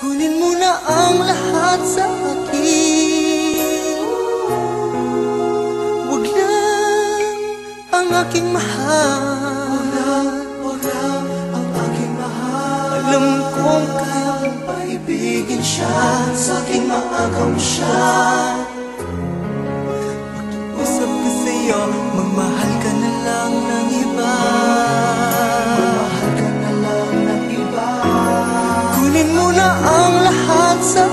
Kunin mo na ang lahat sa akin. Wag lang ang aking mahal. Wag lang ang aking mahal. Alam kong kaya mong paibigin siya. Sa aking maagaw mo siya. Pag-usap ko sa'yo, magmahal ka na lang ng iba. Magmahal ka na lang ng iba. Kunin mo na ang lahat sa